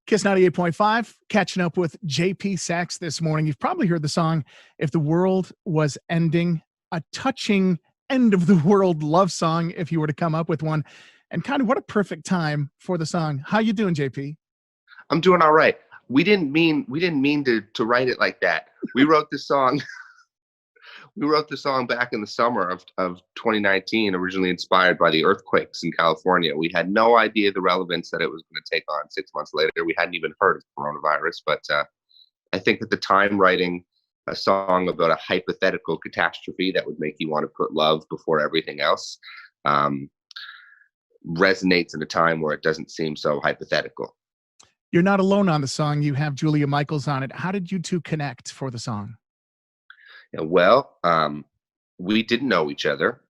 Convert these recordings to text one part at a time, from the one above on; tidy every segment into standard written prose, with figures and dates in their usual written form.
Kiss 98.5, catching up with JP Saxe this morning. You've probably heard the song If the World Was Ending, a touching end of the world love song if you were to come up with one. And kind of what a perfect time for the song. How you doing, JP? I'm doing all right. We didn't mean to write it like that. We wrote the song. We wrote the song back in the summer of 2019, originally inspired by the earthquakes in California. We had no idea the relevance that it was going to take on 6 months later. We hadn't even heard of coronavirus, but I think at the time, writing a song about a hypothetical catastrophe that would make you want to put love before everything else um, resonates in a time where it doesn't seem so hypothetical. You're not alone on the song. You have Julia Michaels on it. How did you two connect for the song? Well, we didn't know each other,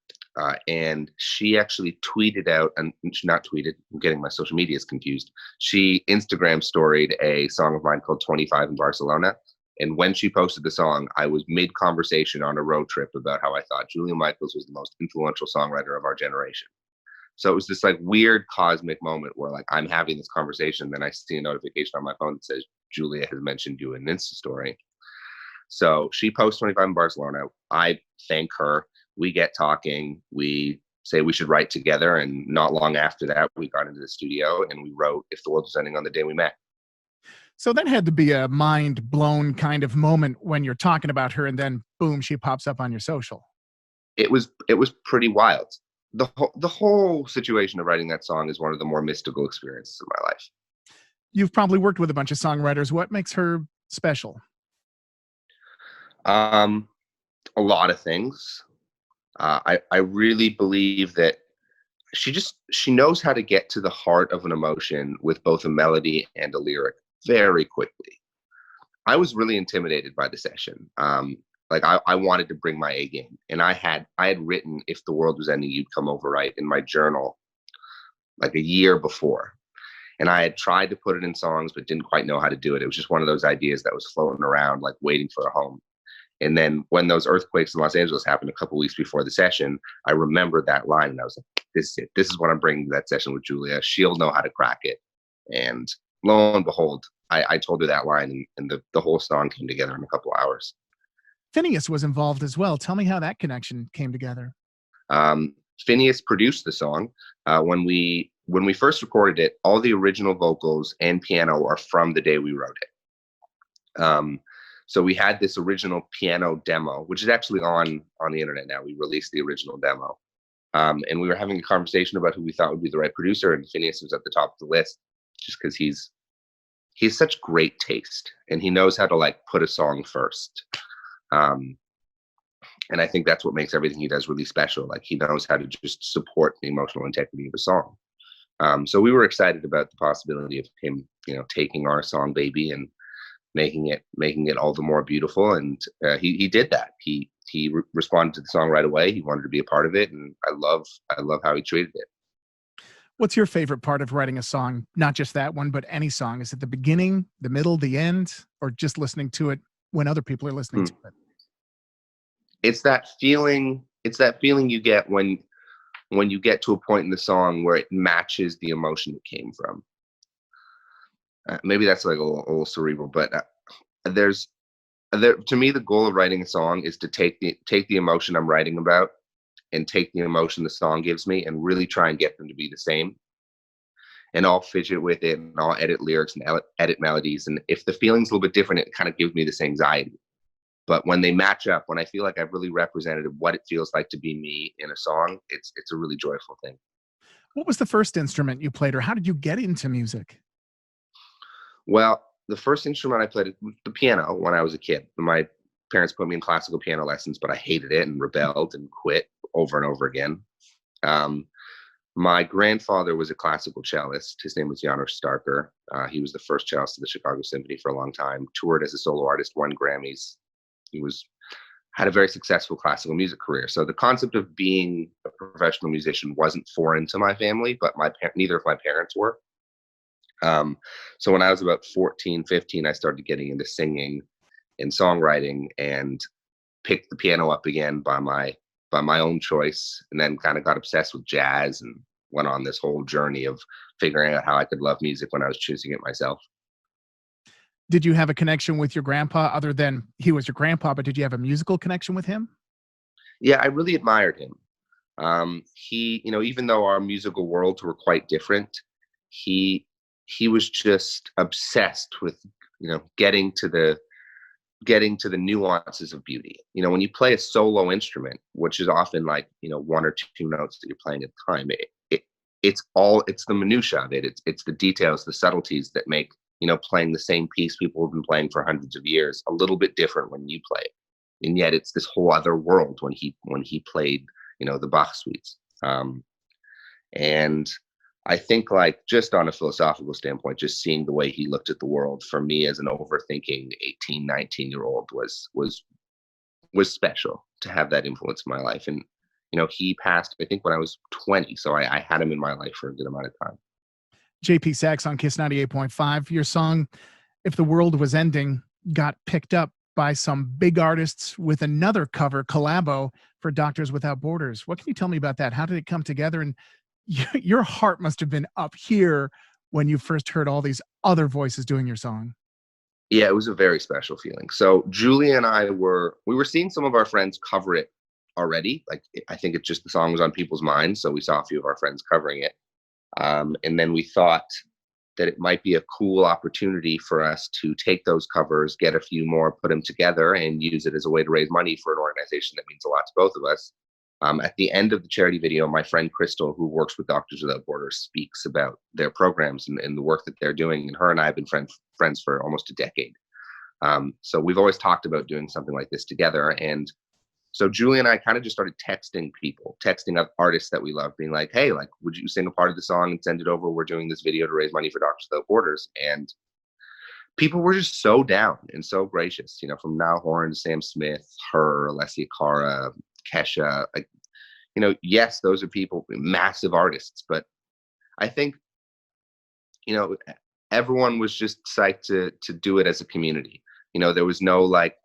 and she actually tweeted out, and she not tweeted. I'm getting my social medias confused. She Instagram storied a song of mine called "25 in Barcelona," and when she posted the song, I was mid conversation on a road trip about how I thought Julia Michaels was the most influential songwriter of our generation. So it was this like weird cosmic moment where like I'm having this conversation, then I see a notification on my phone that says Julia has mentioned you in an Insta story. So she posts 25 in Barcelona. I thank her. We get talking. We say we should write together. And not long after that, we got into the studio and we wrote If the World Was Ending on the Day We Met. So that had to be a mind blown kind of moment when you're talking about her and then boom, she pops up on your social. It was pretty wild. The whole situation of writing that song is one of the more mystical experiences of my life. You've probably worked with a bunch of songwriters. What makes her special? Um, a lot of things. I really believe that she knows how to get to the heart of an emotion with both a melody and a lyric very quickly. I was really intimidated by the session. Like I wanted to bring my A game, and I had written "If the World Was Ending, You'd Come Over," right, in my journal like a year before, and I had tried to put it in songs but didn't quite know how to do it. It was just one of those ideas that was floating around, like waiting for a home. And then when those earthquakes in Los Angeles happened a couple weeks before the session, I remembered that line, and I was like, "This is it. This is what I'm bringing to that session with Julia. She'll know how to crack it." And lo and behold, I told her that line, and the whole song came together in a couple hours. Phineas was involved as well. Tell me how that connection came together. Phineas produced the song. When we first recorded it, all the original vocals and piano are from the day we wrote it. So we had this original piano demo, which is actually on the internet now. We released the original demo, and we were having a conversation about who we thought would be the right producer, and Phineas was at the top of the list, just because he's such great taste, and he knows how to like put a song first. Um, and I think that's what makes everything he does really special. Like he knows how to just support the emotional integrity of a song. So we were excited about the possibility of him, taking our song "Baby" and making it all the more beautiful. And he did that. He responded to the song right away. He wanted to be a part of it, and I love how he treated it. What's your favorite part of writing a song? Not just that one, but any song. Is it the beginning, the middle, the end, or just listening to it when other people are listening Hmm. to it? It's that feeling. It's that feeling you get when you get to a point in the song where it matches the emotion it came from. Maybe that's like a little cerebral, but there's to me the goal of writing a song is to take the emotion I'm writing about and take the emotion the song gives me and really try and get them to be the same. And I'll fidget with it and I'll edit lyrics and edit melodies. And if the feeling's a little bit different, it kind of gives me this anxiety. But when they match up, when I feel like I've really represented what it feels like to be me in a song, it's a really joyful thing. What was the first instrument you played, or how did you get into music? Well, the first instrument I played was the piano when I was a kid. My parents put me in classical piano lessons, but I hated it and rebelled and quit over and over again. Um, my grandfather was a classical cellist. His name was Janos Starker. He was the first cellist of the Chicago Symphony for a long time, toured as a solo artist, won Grammys. He had a very successful classical music career. So the concept of being a professional musician wasn't foreign to my family, but neither of my parents were. So when I was about 14, 15, I started getting into singing and songwriting and picked the piano up again by my own choice, and then kind of got obsessed with jazz and went on this whole journey of figuring out how I could love music when I was choosing it myself. Did you have a connection with your grandpa other than he was your grandpa, but did you have a musical connection with him? Yeah, I really admired him. He, even though our musical worlds were quite different, he he was just obsessed with, getting to the nuances of beauty. When you play a solo instrument, which is often like, one or two notes that you're playing at a time, it's the minutia of it. It's the details, the subtleties that make, playing the same piece people have been playing for hundreds of years a little bit different when you play it. And yet it's this whole other world when he played, the Bach suites. And I think, like, just on a philosophical standpoint, just seeing the way he looked at the world for me as an overthinking 18, 19-year-old was special to have that influence in my life. And, he passed, I think, when I was 20. So I had him in my life for a good amount of time. JP Saxe on Kiss 98.5. Your song, If the World Was Ending, got picked up by some big artists with another cover collabo for Doctors Without Borders. What can you tell me about that? How did it come together? And your heart must have been up here when you first heard all these other voices doing your song. Yeah, it was a very special feeling. So Julia and we were seeing some of our friends cover it already. Like, I think it's just the song was on people's minds. So we saw a few of our friends covering it. And then we thought that it might be a cool opportunity for us to take those covers, get a few more, put them together, and use it as a way to raise money for an organization that means a lot to both of us. At the end of the charity video, my friend Crystal, who works with Doctors Without Borders, speaks about their programs and the work that they're doing. And her and I have been friends for almost a decade. So we've always talked about doing something like this together. And so Julie and I kind of just started texting up artists that we love, being like, hey, like, would you sing a part of the song and send it over? We're doing this video to raise money for Doctors Without Borders. And people were just so down and so gracious, from Niall Horan to Sam Smith, her, Alessia Cara, Kesha. Like, yes, those are people, massive artists, but I think, everyone was just psyched to do it as a community. There was no, like,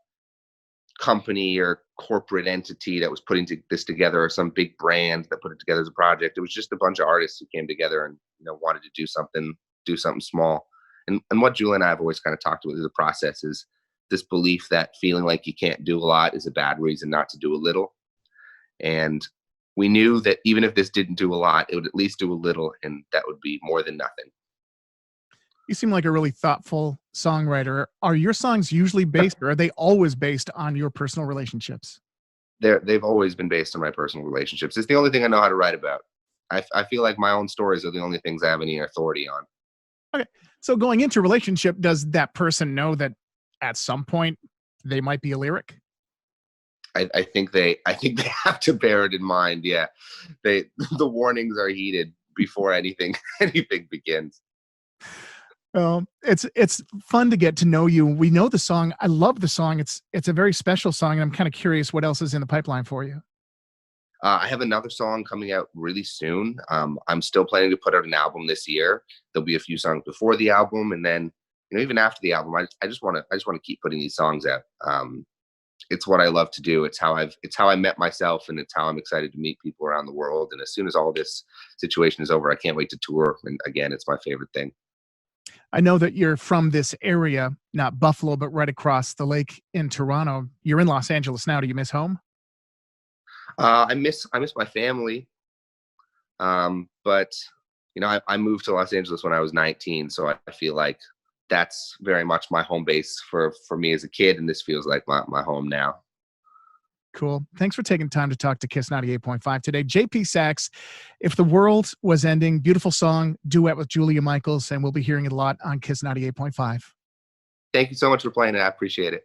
company or corporate entity that was putting this together, or some big brand that put it together as a project. It was just a bunch of artists who came together and, wanted to do something small. And what Julie and I have always kind of talked about through the process is this belief that feeling like you can't do a lot is a bad reason not to do a little. And we knew that even if this didn't do a lot, it would at least do a little, and that would be more than nothing. You seem like a really thoughtful songwriter. Are your songs usually based, or are they always based on your personal relationships? They've always been based on my personal relationships. It's the only thing I know how to write about. I feel like my own stories are the only things I have any authority on. Okay. So going into a relationship, does that person know that at some point they might be a lyric? I think they have to bear it in mind. Yeah, the warnings are heeded before anything begins. Well, it's fun to get to know you. We know the song. I love the song. It's a very special song, and I'm kind of curious what else is in the pipeline for you. I have another song coming out really soon. I'm still planning to put out an album this year. There'll be a few songs before the album, and then, even after the album, I just want to keep putting these songs out. It's what I love to do. It's how I met myself, and it's how I'm excited to meet people around the world. And as soon as all this situation is over, I can't wait to tour. And again, it's my favorite thing. I know that you're from this area, not Buffalo, but right across the lake in Toronto. You're in Los Angeles now. Do you miss home? I miss my family, but I moved to Los Angeles when I was 19, so I feel like that's very much my home base for me as a kid, and this feels like my home now. Cool. Thanks for taking time to talk to Kiss 98.5 today. JP Saxe, If the World Was Ending, beautiful song, duet with Julia Michaels, and we'll be hearing it a lot on Kiss 98.5. Thank you so much for playing it. I appreciate it.